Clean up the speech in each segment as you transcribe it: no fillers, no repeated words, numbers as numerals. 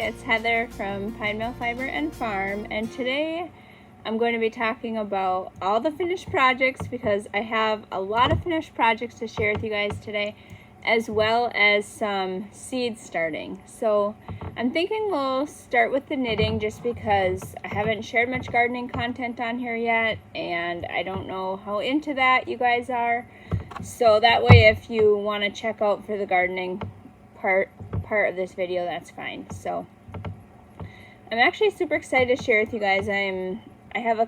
it's Heather from Pine Mill Fiber and Farm, and today I'm going to be talking about all the finished projects because I have a lot of finished projects to share with you guys today, as well as some seed starting. So I'm thinking we'll start with the knitting just because I haven't shared much gardening content on here yet, and I don't know how into that you guys are. So that way, if you want to check out for the gardening part of this video, that's fine. So I'm actually super excited to share with you guys. I have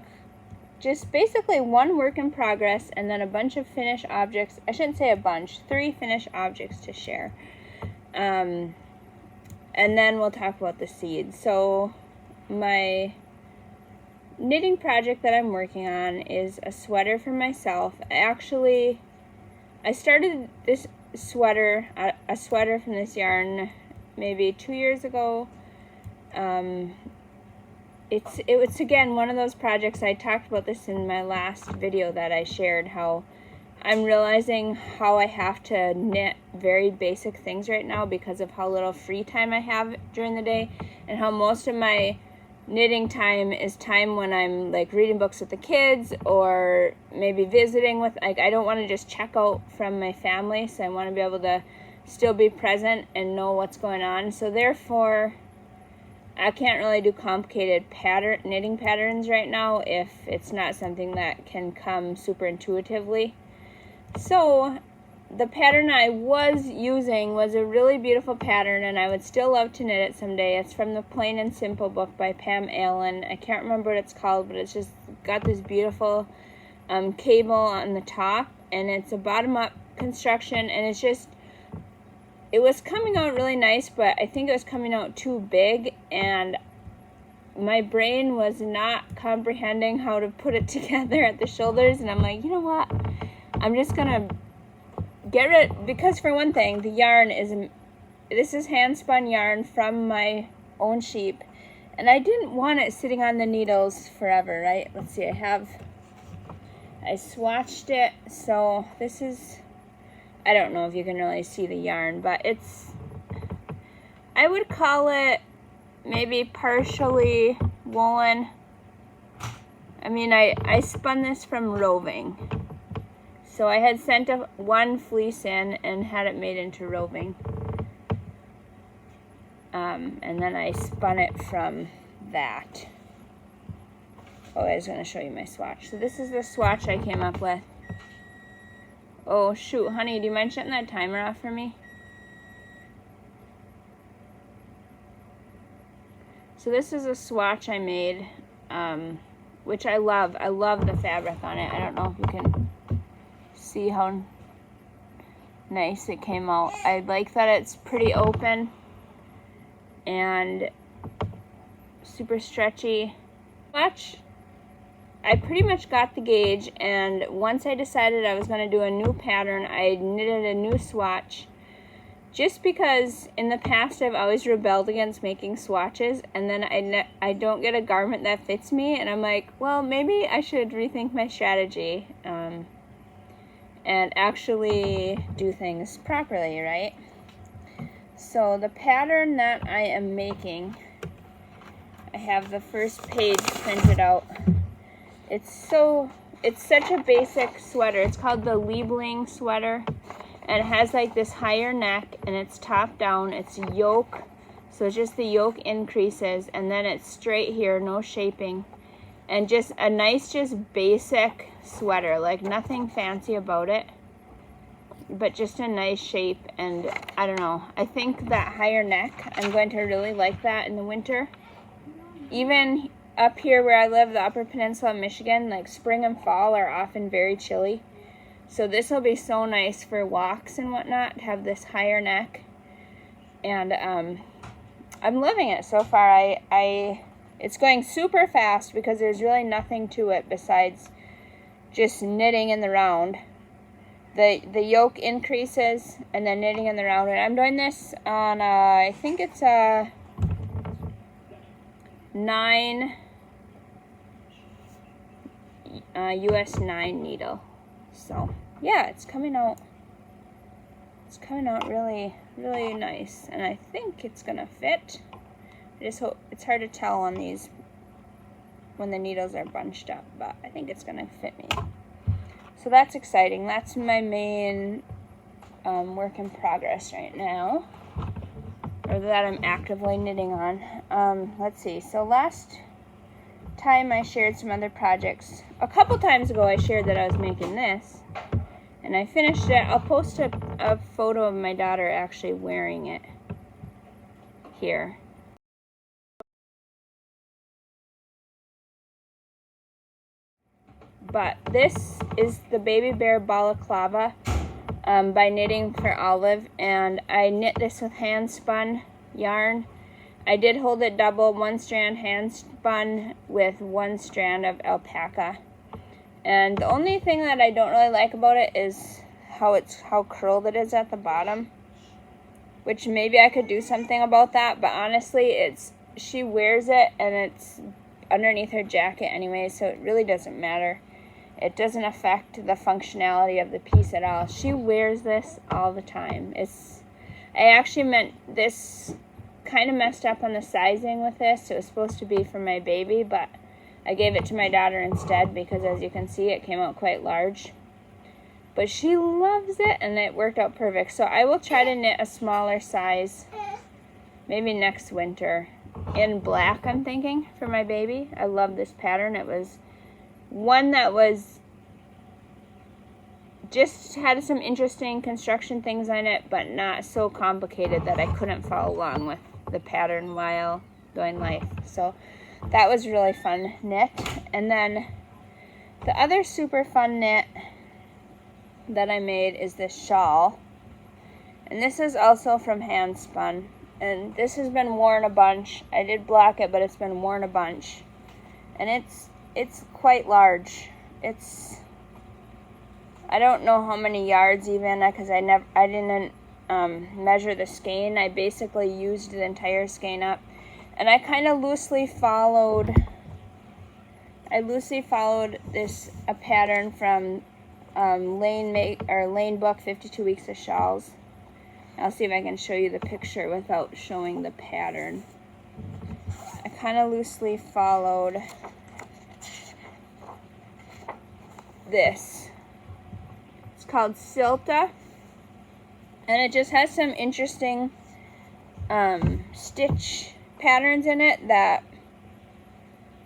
just basically one work in progress and then a bunch of finished objects. I shouldn't say a bunch, 3 finished objects to share. And then we'll talk about the seeds. So my knitting project that I'm working on is a sweater for myself. I started this sweater, a sweater from this yarn maybe 2 years ago. It was again one of those projects. I talked about this in my last video that I shared, how I'm realizing how I have to knit very basic things right now because of how little free time I have during the day, and how most of my knitting time is time when I'm like reading books with the kids or maybe visiting with, like, I don't want to just check out from my family, so I want to be able to still be present and know what's going on. So therefore I can't really do complicated knitting patterns right now if it's not something that can come super intuitively. So the pattern I was using was a really beautiful pattern, and I would still love to knit it someday. It's from the Plain and Simple book by Pam Allen. I can't remember what it's called, but it's just got this beautiful cable on the top, and it's a bottom-up construction, and it was coming out really nice, but I think it was coming out too big, and my brain was not comprehending how to put it together at the shoulders, and I'm like, you know what? I'm just gonna get rid, because for one thing, the yarn this is hand spun yarn from my own sheep, and I didn't want it sitting on the needles forever, right? Let's see, I swatched it, so this is, I don't know if you can really see the yarn, but I would call it maybe partially woolen. I mean, I spun this from roving. So I had sent one fleece in and had it made into roving. And then I spun it from that. Oh, I was going to show you my swatch. So this is the swatch I came up with. Oh, shoot, honey, do you mind shutting that timer off for me? So this is a swatch I made, which I love. I love the fabric on it. I don't know if you can see how nice it came out. I like that it's pretty open and super stretchy. I pretty much got the gauge, and once I decided I was going to do a new pattern, I knitted a new swatch, just because in the past I've always rebelled against making swatches, and then I don't get a garment that fits me, and I'm like, well, maybe I should rethink my strategy and actually do things properly, right? So the pattern that I am making, I have the first page printed out. It's such a basic sweater. It's called the Liebling sweater, and it has like this higher neck, and it's top down. It's yoke, so it's just the yoke increases, and then it's straight here, no shaping, and just a nice, just basic sweater, like nothing fancy about it, but just a nice shape. And I don't know, I think that higher neck, I'm going to really like that in the winter. Even up here where I live, the Upper Peninsula of Michigan, like spring and fall are often very chilly. So this will be so nice for walks and whatnot, to have this higher neck. And I'm loving it so far. It's going super fast because there's really nothing to it besides just knitting in the round. The yoke increases and then knitting in the round. And I'm doing this on, I think it's a 9 US 9 needle. So yeah, it's coming out really, really nice, and I think it's gonna fit. I just hope, it's hard to tell on these when the needles are bunched up, but I think it's gonna fit me. So that's exciting. That's my main work in progress right now, or that I'm actively knitting on. Let's see, so last time I shared some other projects. A couple times ago I shared that I was making this, and I finished it. I'll post a photo of my daughter actually wearing it here. But this is the Baby Bear Balaclava by Knitting for Olive, and I knit this with hand spun yarn. I did hold it double, one strand hand spun with one strand of alpaca. And the only thing that I don't really like about it is how curled it is at the bottom, which maybe I could do something about that, but honestly she wears it and it's underneath her jacket anyway, so it really doesn't matter. It doesn't affect the functionality of the piece at all. She wears this all the time. I actually meant this kind of messed up on the sizing with this. It was supposed to be for my baby, but I gave it to my daughter instead because, as you can see, it came out quite large. But she loves it, and it worked out perfect. So I will try to knit a smaller size, maybe next winter, in black, I'm thinking, for my baby. I love this pattern. It was one that was just had some interesting construction things on it, but not so complicated that I couldn't follow along with the pattern while doing life. So that was really fun knit. And then the other super fun knit that I made is this shawl, and this is also from hand spun, and this has been worn a bunch. I did block it, but it's been worn a bunch, and it's quite large. I don't know how many yards even, because I didn't measure the skein. I basically used the entire skein up, and I kind of loosely followed this a pattern from Lane book, 52 Weeks of Shawls. I'll see if I can show you the picture without showing the pattern. I kind of loosely followed this. It's called Silta, and it just has some interesting stitch patterns in it that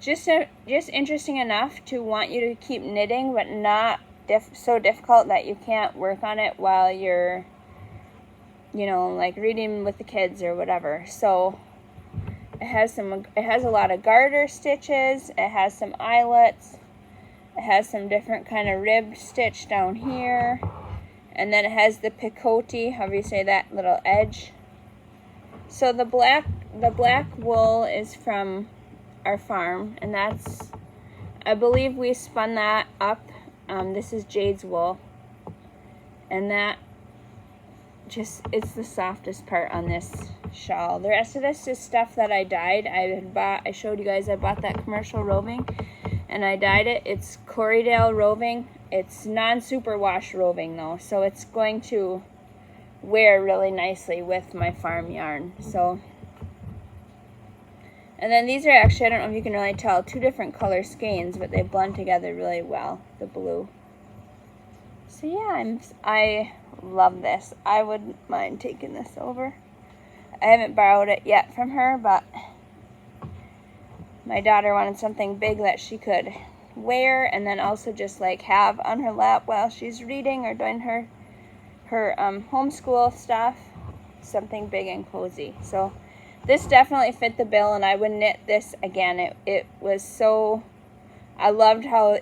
just interesting enough to want you to keep knitting, but not so difficult that you can't work on it while you're, like reading with the kids or whatever. So it has a lot of garter stitches. It has some eyelets. It has some different kind of rib stitch down here, and then it has the picote, however you say that, little edge. So the black wool is from our farm, and I believe we spun that up. This is Jade's wool, and that it's the softest part on this shawl. The rest of this is stuff that I dyed. I showed you guys I bought that commercial roving, and I dyed it. It's Corriedale roving. It's non-superwash roving though, so it's going to wear really nicely with my farm yarn. So, and then these are actually, I don't know if you can really tell, two different color skeins, but they blend together really well, the blue. So yeah, I love this. I wouldn't mind taking this over. I haven't borrowed it yet from her, but my daughter wanted something big that she could wear and then also just like have on her lap while she's reading or doing her homeschool stuff. Something big and cozy. So this definitely fit the bill, and I would knit this again. It was so, I loved how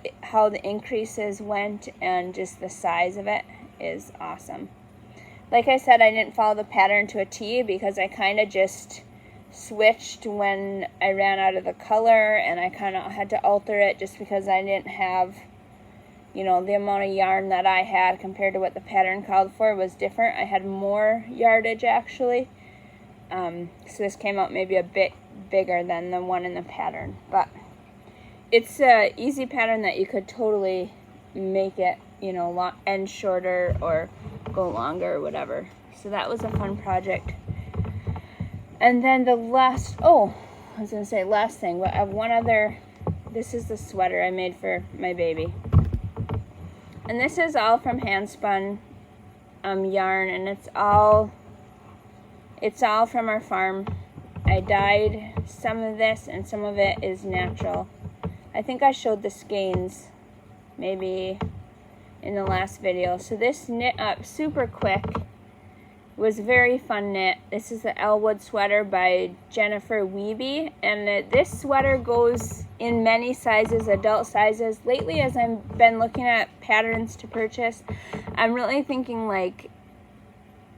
the increases went, and just the size of it is awesome. Like I said, I didn't follow the pattern to a T because I kind of just switched when I ran out of the color, and I kind of had to alter it just because I didn't have, the amount of yarn that I had compared to what the pattern called for was different. I had more yardage actually. So this came out maybe a bit bigger than the one in the pattern, but it's a easy pattern that you could totally make it, end shorter or go longer or whatever. So that was a fun project. And then the last, oh, I was going to say last thing, but I have one other, this is the sweater I made for my baby. And this is all from hand spun yarn, and it's all from our farm. I dyed some of this, and some of it is natural. I think I showed the skeins maybe in the last video. So this knit up super quick. Was a very fun knit. This is the Elwood sweater by Jennifer Wiebe, and this sweater goes in many sizes, adult sizes. Lately, as I've been looking at patterns to purchase, I'm really thinking like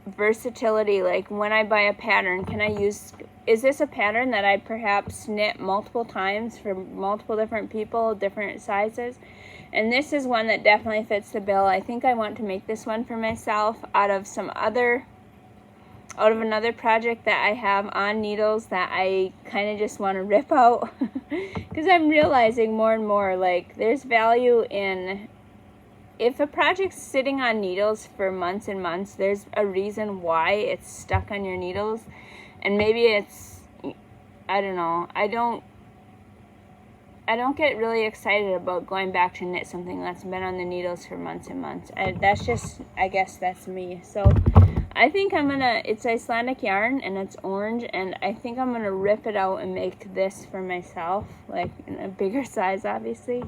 versatility. Like when I buy a pattern, is this a pattern that I perhaps knit multiple times for multiple different people, different sizes? And this is one that definitely fits the bill. I think I want to make this one for myself out of another project that I have on needles that I kind of just want to rip out. Because I'm realizing more and more, like, there's value in, if a project's sitting on needles for months and months, there's a reason why it's stuck on your needles. And maybe it's, I don't know, I don't get really excited about going back to knit something that's been on the needles for months and months. That's just, I guess that's me. So I think it's Icelandic yarn, and it's orange, and I think I'm gonna rip it out and make this for myself, like in a bigger size, obviously.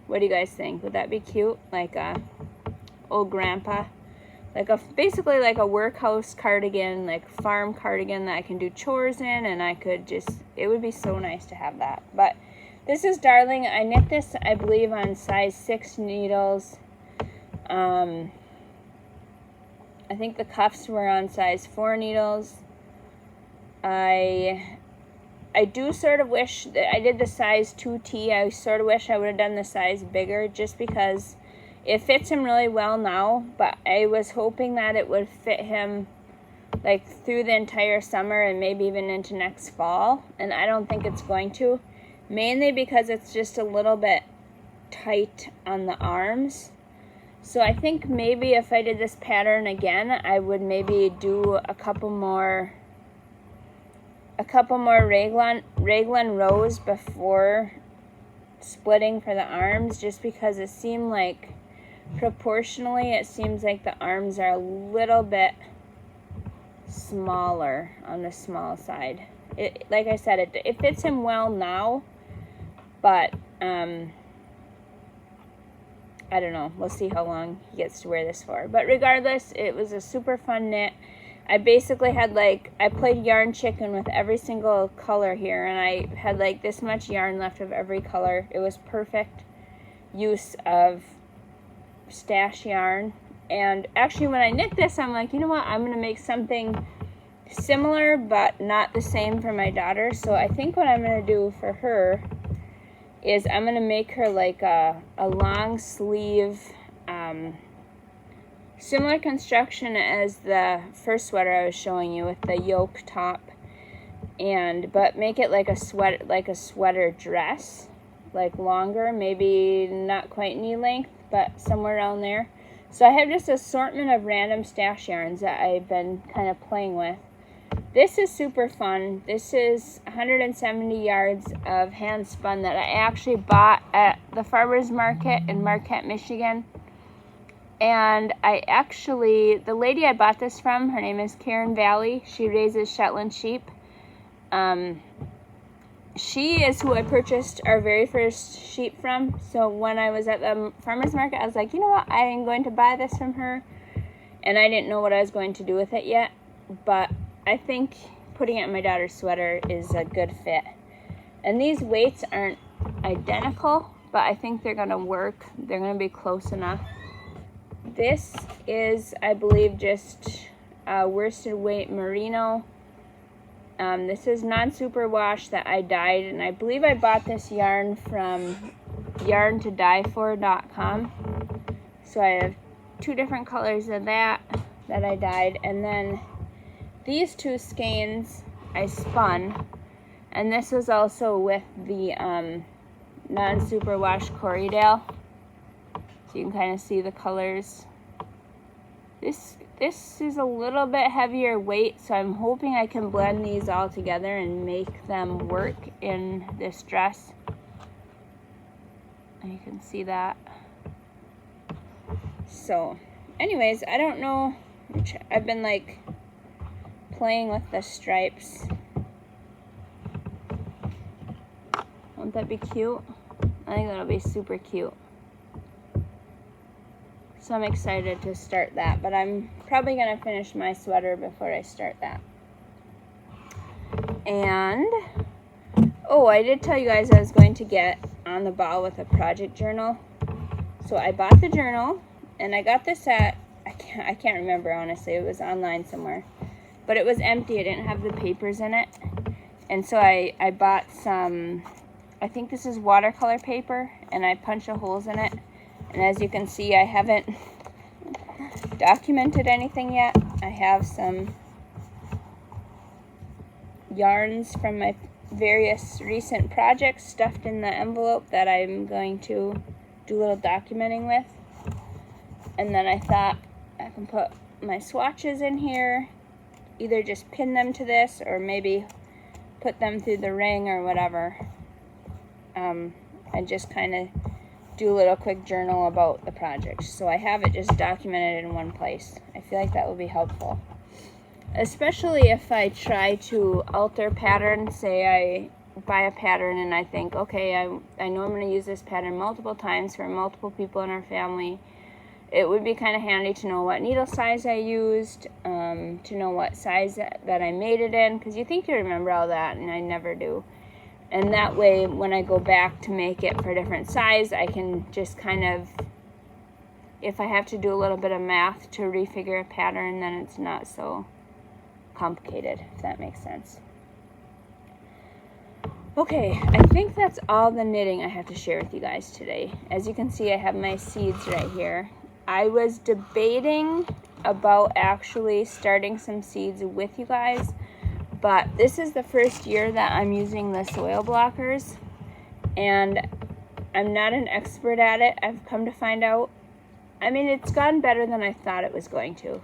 What do you guys think? Would that be cute? Like a old grandpa, like basically like a workhouse cardigan, like farm cardigan that I can do chores in, and it would be so nice to have that. But this is Darling. I knit this, I believe, on size 6 needles. I think the cuffs were on size 4 needles. I do sort of wish that I did the size 2T. I sort of wish I would have done the size bigger, just because it fits him really well now, but I was hoping that it would fit him like through the entire summer and maybe even into next fall, and I don't think it's going to, mainly because it's just a little bit tight on the arms. So I think maybe if I did this pattern again, I would maybe do a couple more raglan rows before splitting for the arms, just because it seemed like proportionally it seems like the arms are a little bit smaller on the small side. Like I said, it fits him well now, but I don't know. We'll see how long he gets to wear this for. But regardless, it was a super fun knit. I basically had I played yarn chicken with every single color here, and I had like this much yarn left of every color. It was perfect use of stash yarn. And actually when I knit this, I'm like, you know what? I'm going to make something similar but not the same for my daughter. So I think what I'm going to do for her is I'm going to make her like a long sleeve, similar construction as the first sweater I was showing you with the yoke top, but make it like a sweater dress, like longer, maybe not quite knee length, but somewhere around there. So I have just an assortment of random stash yarns that I've been kind of playing with. This is super fun. This is 170 yards of hand spun that I actually bought at the farmer's market in Marquette, Michigan. And the lady I bought this from, her name is Karen Valley. She raises Shetland sheep. She is who I purchased our very first sheep from. So when I was at the farmer's market, I was like, you know what? I am going to buy this from her. And I didn't know what I was going to do with it yet. But I think putting it in my daughter's sweater is a good fit. And these weights aren't identical, but I think they're going to work. They're going to be close enough. This is, I believe, just worsted weight merino. This is non-superwash that I dyed, and I believe I bought this yarn from yarntodyefor.com. So I have 2 different colors of that I dyed, and then these 2 skeins I spun, and this was also with the non-superwash Corriedale. So you can kind of see the colors. This this is a little bit heavier weight, so I'm hoping I can blend these all together and make them work in this dress. You can see that. So, anyways, I don't know. I've been like playing with the stripes. Won't that be cute? I think that'll be super cute. So I'm excited to start that, but I'm probably gonna finish my sweater before I start that. And, oh, I did tell you guys I was going to get on the ball with a project journal. So I bought the journal, and I got this at, I can't remember honestly, it was online somewhere. But it was empty, it didn't have the papers in it. And so I bought some, I think this is watercolor paper, and I punched holes in it. And as you can see, I haven't documented anything yet. I have some yarns from my various recent projects stuffed in the envelope that I'm going to do a little documenting with. And then I thought I can put my swatches in here, either just pin them to this or maybe put them through the ring or whatever, and just kind of do a little quick journal about the project. So I have it just documented in one place. I feel like that will be helpful, especially if I try to alter patterns. Say I buy a pattern and I think, okay, I know I'm going to use this pattern multiple times for multiple people in our family. It would be kind of handy to know what needle size I used, to know what size that I made it in, because you think you remember all that, and I never do. And that way, when I go back to make it for a different size, I can just kind of, if I have to do a little bit of math to refigure a pattern, then it's not so complicated, if that makes sense. Okay, I think that's all the knitting I have to share with you guys today. As you can see, I have my seeds right here. I was debating about actually starting some seeds with you guys, but this is the first year that I'm using the soil blockers, and I'm not an expert at it, I've come to find out. I mean, it's gone better than I thought it was going to,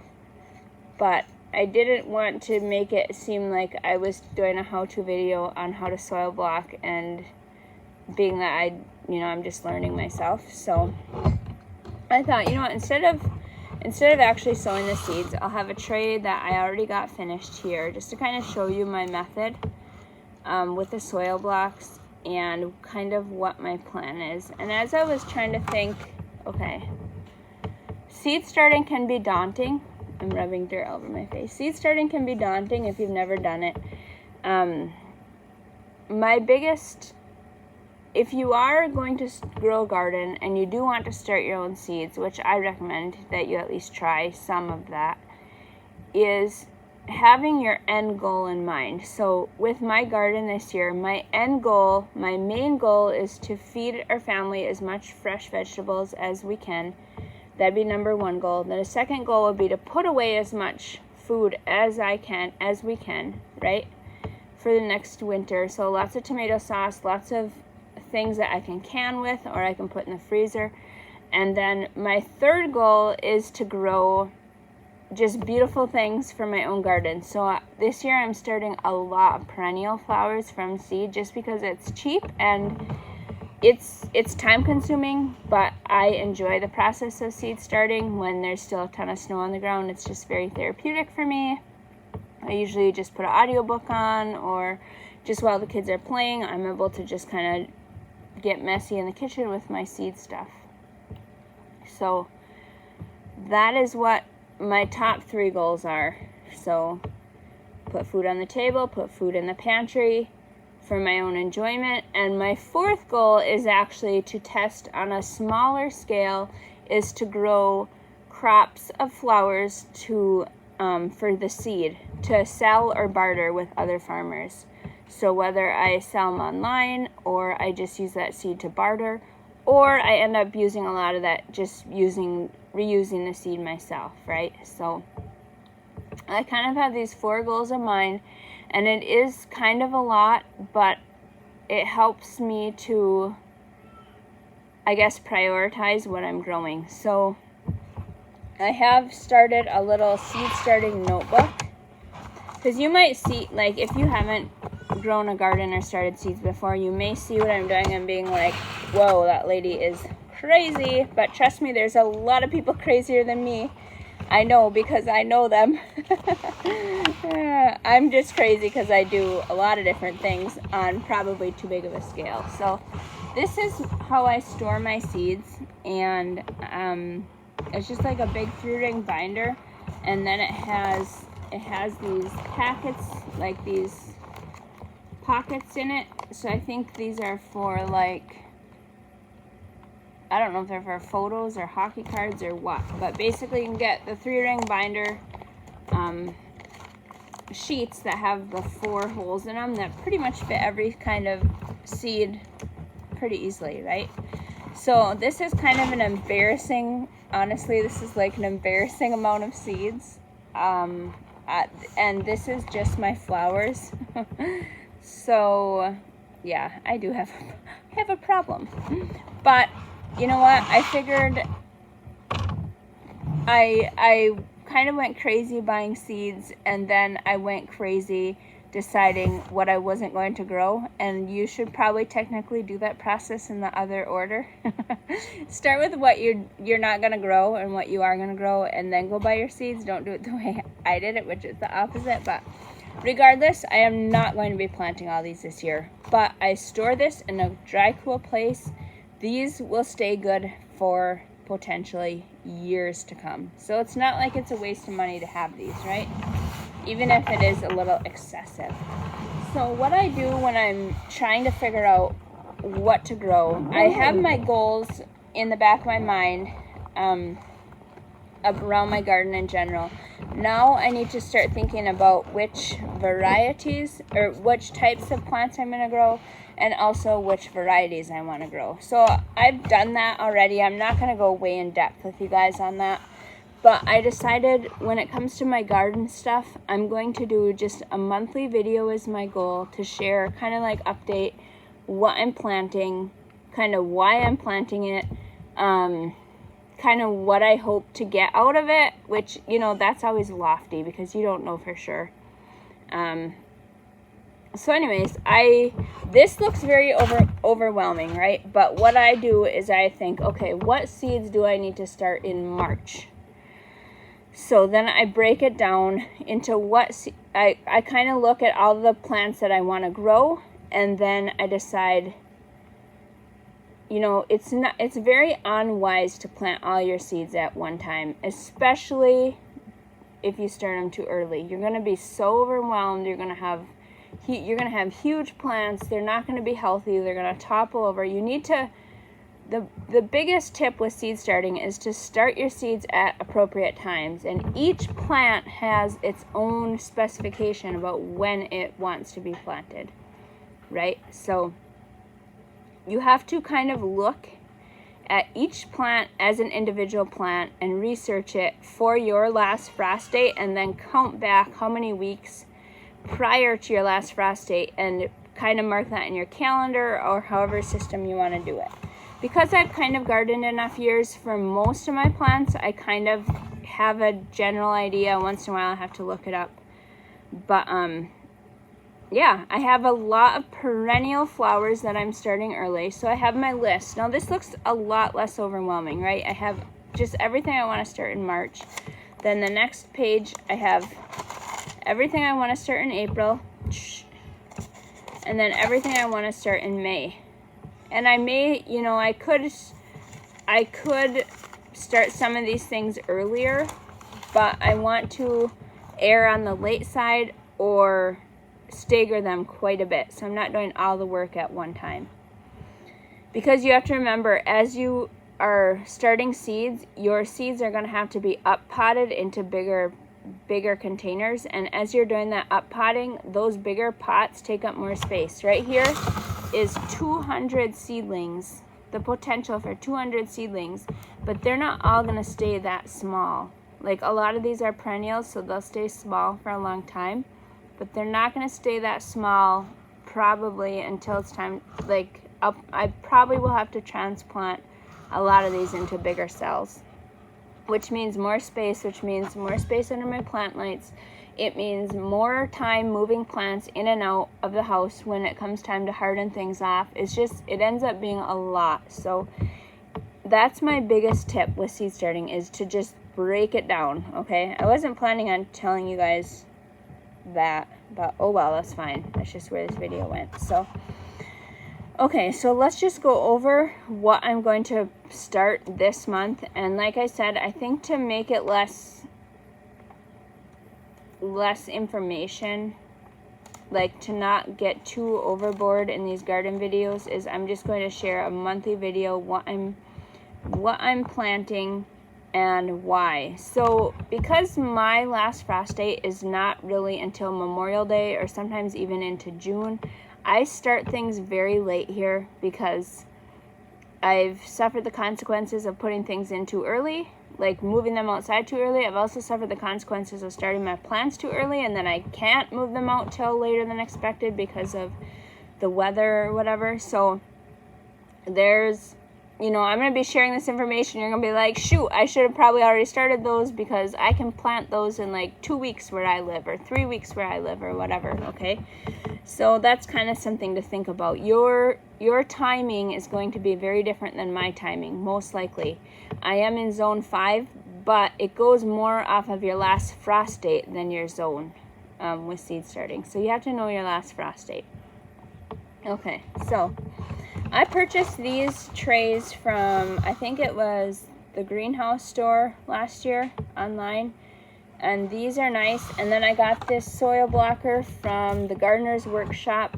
but I didn't want to make it seem like I was doing a how-to video on how to soil block, and being that I'm just learning myself. So I thought, instead of actually sowing the seeds, I'll have a tray that I already got finished here, just to kind of show you my method with the soil blocks and kind of what my plan is. And as I was trying to think, okay, seed starting can be daunting. I'm rubbing dirt all over my face. Seed starting can be daunting if you've never done it. If you are going to grow a garden and you do want to start your own seeds, which I recommend that you at least try some of that, is having your end goal in mind. So with my garden this year, my main goal is to feed our family as much fresh vegetables as we can. That'd be number one goal. Then a second goal would be to put away as much food as we can, right, for the next winter. So lots of tomato sauce, lots of things that I can with, or I can put in the freezer. And then my third goal is to grow just beautiful things for my own garden. So this year I'm starting a lot of perennial flowers from seed, just because it's cheap and it's time consuming, but I enjoy the process of seed starting when there's still a ton of snow on the ground. It's just very therapeutic for me. I usually just put an audiobook on, or just while the kids are playing, I'm able to just kind of get messy in the kitchen with my seed stuff. So that is what my top 3 goals are. So put food on the table, put food in the pantry for my own enjoyment. And my 4th goal is actually to test on a smaller scale, is to grow crops of flowers for the seed to sell or barter with other farmers. So whether I sell them online, or I just use that seed to barter, or I end up using a lot of that, just reusing the seed myself, right? So I kind of have these 4 goals of mine, and it is kind of a lot, but it helps me to, I guess, prioritize what I'm growing. So I have started a little seed starting notebook, because you might see, like, if you haven't grown a garden or started seeds before, you may see what I'm doing and being like, whoa, that lady is crazy. But trust me, there's a lot of people crazier than me. I know, because I know them. I'm just crazy because I do a lot of different things on probably too big of a scale. So this is how I store my seeds, and it's just like a big 3-ring binder, and then it has these packets, like these pockets in it. So I think these are for, like, I don't know if they're for photos or hockey cards or what, but basically you can get the 3-ring binder sheets that have the 4 holes in them that pretty much fit every kind of seed pretty easily, right? So this is kind of an embarrassing, honestly, this is like an embarrassing amount of seeds. And this is just my flowers. So yeah, I do have a problem. But you know what? I figured I kind of went crazy buying seeds, and then I went crazy deciding what I wasn't going to grow, and you should probably technically do that process in the other order. Start with what you're not going to grow and what you are going to grow, and then go buy your seeds. Don't do it the way I did it, which is the opposite. But regardless, I am not going to be planting all these this year, but I store this in a dry, cool place. These will stay good for potentially years to come. So it's not like it's a waste of money to have these, right? Even if it is a little excessive. So what I do when I'm trying to figure out what to grow, I have my goals in the back of my mind around my garden in general. Now I need to start thinking about which varieties or which types of plants I'm going to grow, and also which varieties I want to grow. So I've done that already. I'm not going to go way in depth with you guys on that. But I decided when it comes to my garden stuff, I'm going to do just a monthly video is my goal, to share, kind of like update what I'm planting, kind of why I'm planting it, kind of what I hope to get out of it, which, you know, that's always lofty because you don't know for sure. So anyways, this looks very overwhelming, right? But what I do is I think, okay, what seeds do I need to start in March? So then I break it down into what I kind of look at all the plants that I want to grow, and then I decide, you know, it's very unwise to plant all your seeds at one time, especially if you start them too early. You're going to be so overwhelmed. You're going to have huge plants. They're not going to be healthy. They're going to topple over. You need to, the biggest tip with seed starting is to start your seeds at appropriate times, and each plant has its own specification about when it wants to be planted, right? So you have to kind of look at each plant as an individual plant and research it for your last frost date, and then count back how many weeks prior to your last frost date and kind of mark that in your calendar or however system you want to do it. Because I've kind of gardened enough years for most of my plants, I kind of have a general idea. Once in a while I have to look it up. But yeah, I have a lot of perennial flowers that I'm starting early. So I have my list. Now this looks a lot less overwhelming, right? I have just everything I want to start in March. Then the next page I have everything I want to start in April. And then everything I want to start in May. And I may, you know, I could start some of these things earlier, but I want to err on the late side or stagger them quite a bit. So I'm not doing all the work at one time. Because you have to remember, as you are starting seeds, your seeds are going to have to be up potted into bigger containers, and as you're doing that up potting, those bigger pots take up more space. Right here is 200 seedlings, the potential for 200 seedlings, but they're not all going to stay that small. Like, a lot of these are perennials, so they'll stay small for a long time, but they're not going to stay that small probably until it's time. Like, I probably will have to transplant a lot of these into bigger cells. which means more space, which means more space under my plant lights. It means more time moving plants in and out of the house when it comes time to harden things off. It's just, it ends up being a lot. So that's my biggest tip with seed starting, is to just break it down, okay? I wasn't planning on telling you guys that, but oh well, that's fine. That's just where this video went. So, okay, so let's just go over what I'm going to start this month. And like I said, I think to make it less information, like to not get too overboard in these garden videos, is I'm just going to share a monthly video, what I'm planting and why. So because my last frost date is not really until Memorial Day, or sometimes even into June, I start things very late here because I've suffered the consequences of putting things in too early, like moving them outside too early. I've also suffered the consequences of starting my plants too early, and then I can't move them out till later than expected because of the weather or whatever. So there's, you know, I'm going to be sharing this information. You're going to be like, shoot, I should have probably already started those, because I can plant those in like 2 weeks where I live, or 3 weeks where I live, or whatever, okay? So that's kind of something to think about. Your timing is going to be very different than my timing, most likely. I am in zone 5, but it goes more off of your last frost date than your zone with seed starting. So you have to know your last frost date. Okay, so I purchased these trays from, I think it was the greenhouse store last year online. And these are nice. And then I got this soil blocker from the Gardener's Workshop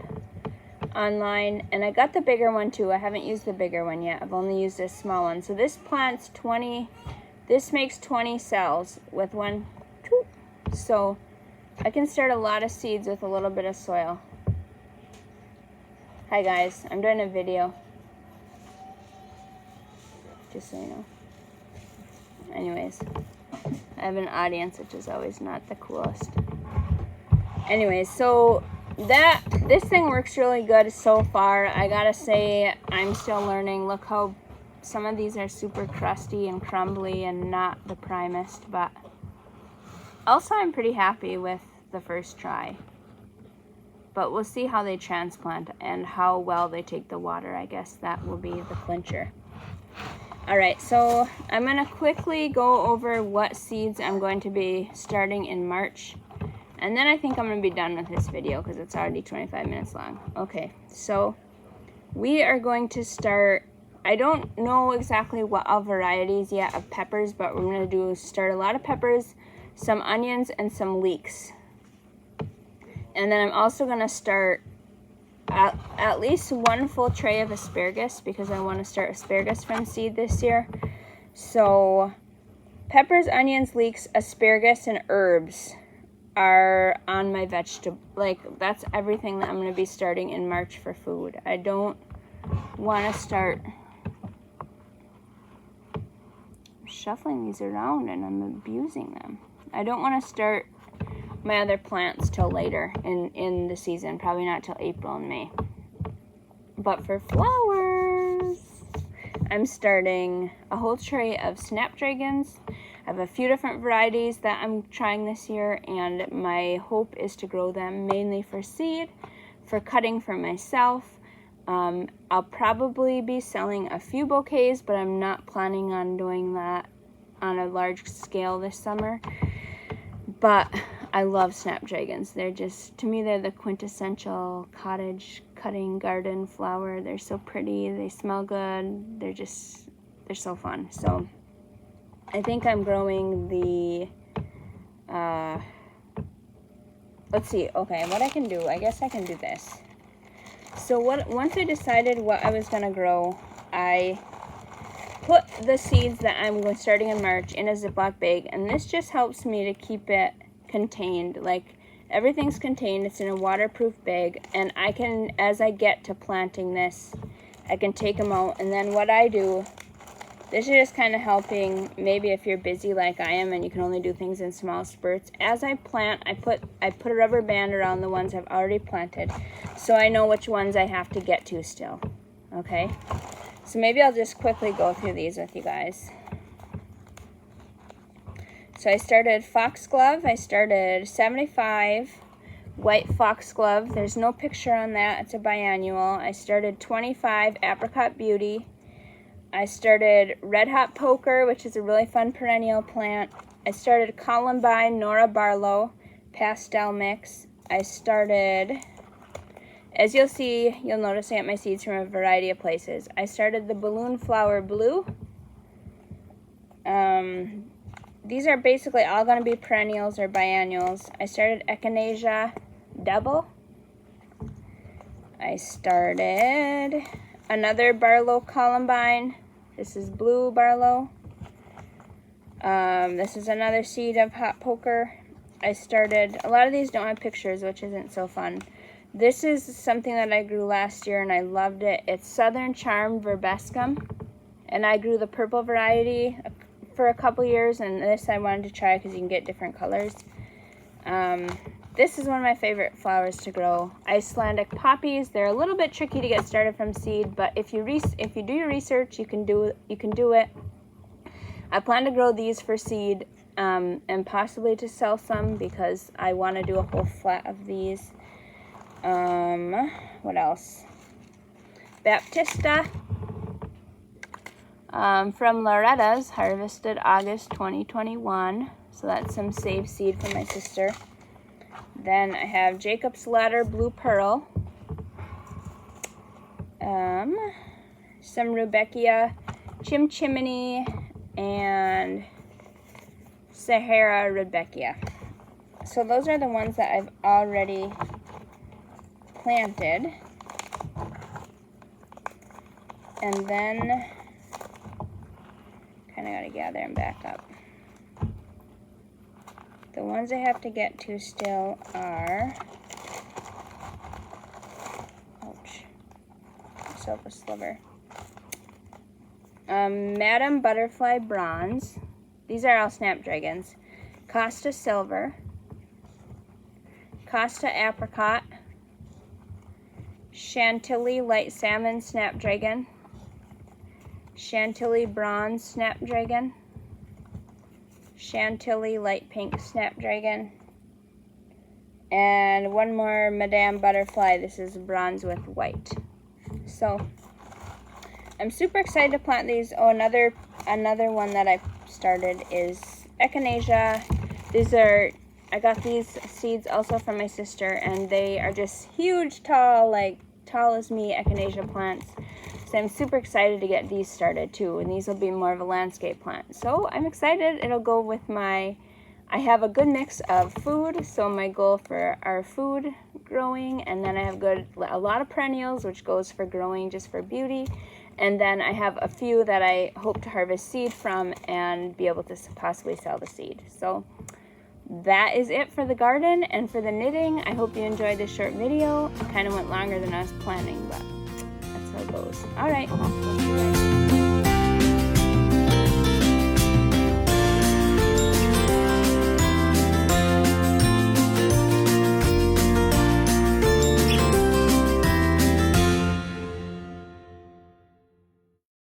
online. And I got the bigger one too. I haven't used the bigger one yet. I've only used this small one. So this plants 20, this makes 20 cells with one. So I can start a lot of seeds with a little bit of soil. Hi guys, I'm doing a video. Just so you know. Anyways. I have an audience, which is always not the coolest. Anyways, so this thing works really good so far. I gotta say, I'm still learning. Look how some of these are super crusty and crumbly and not the primest, but also I'm pretty happy with the first try. But we'll see how they transplant and how well they take the water. I guess that will be the clincher. Alright, so I'm going to quickly go over what seeds I'm going to be starting in March. And then I think I'm going to be done with this video because it's already 25 minutes long. Okay, so we are going to start, I don't know exactly what all varieties yet of peppers, but we're going to start a lot of peppers, some onions, and some leeks. And then I'm also going to start at least one full tray of asparagus, because I want to start asparagus from seed this year. So peppers, onions, leeks, asparagus, and herbs are on my vegetable, like that's everything that I'm going to be starting in March for food. I don't want to start shuffling these around and I'm abusing them. I don't want to start my other plants till later in the season, probably not till April and May. But for flowers, I'm starting a whole tray of snapdragons. I have a few different varieties that I'm trying this year, and my hope is to grow them mainly for seed, for cutting for myself. I'll probably be selling a few bouquets, but I'm not planning on doing that on a large scale this summer. But I love snapdragons. They're just, to me, they're the quintessential cottage cutting garden flower. They're so pretty. They smell good. They're so fun. So I think I'm growing the, let's see. Okay, what I can do, I guess I can do this. So once I decided what I was going to grow, I put the seeds that I'm starting in March in a Ziploc bag, and this just helps me to keep it contained. Like, everything's contained. It's in a waterproof bag, and I can, as I get to planting this, I can take them out. And then what I do, this is just kind of helping maybe if you're busy like I am and you can only do things in small spurts. As I plant, I put a rubber band around the ones I've already planted, so I know which ones I have to get to still. Okay, so maybe I'll just quickly go through these with you guys. So I started foxglove. I started 75 white foxglove. There's no picture on that. It's a biannual. I started 25 apricot beauty. I started red hot poker, which is a really fun perennial plant. I started columbine Nora Barlow pastel mix. I started, as you'll see, you'll notice I got my seeds from a variety of places. I started the balloon flower blue. These are basically all going to be perennials or biannuals. I started Echinacea double. I started another Barlow columbine. This is blue Barlow. This is another seed of hot poker. I started, a lot of these don't have pictures, which isn't so fun. This is something that I grew last year and I loved it. It's Southern Charm Verbescum. And I grew the purple variety for a couple years, and this I wanted to try because you can get different colors. This is one of my favorite flowers to grow. Icelandic Poppies. They're a little bit tricky to get started from seed, but if you do your research, you can do it. I plan to grow these for seed and possibly to sell some because I want to do a whole flat of these. What else? Baptista. From Loretta's, harvested August 2021. So that's some saved seed from my sister. Then I have Jacob's Ladder Blue Pearl. Some Rudbeckia, Chimney, and Sahara Rudbeckia. So those are the ones that I've already planted. And then kind of got to gather them back up. The ones I have to get to still are, ouch, myself a sliver. Madam Butterfly Bronze. These are all snapdragons. Costa Silver. Costa Apricot. Chantilly Light Salmon Snapdragon. Chantilly Bronze Snapdragon. Chantilly Light Pink Snapdragon. And one more Madame Butterfly. This is bronze with white. So I'm super excited to plant these. Oh, another one that I started is Echinacea. I got these seeds also from my sister, and they are just huge, tall, like tall as me Echinacea plants. So I'm super excited to get these started too, and these will be more of a landscape plant. So I'm excited. It'll go with I have a good mix of food, so my goal for our food growing, and then I have a lot of perennials, which goes for growing just for beauty, and then I have a few that I hope to harvest seed from and be able to possibly sell the seed. So that is it for the garden and for the knitting. I hope you enjoyed this short video. It kind of went longer than I was planning, but that's how it goes. All right.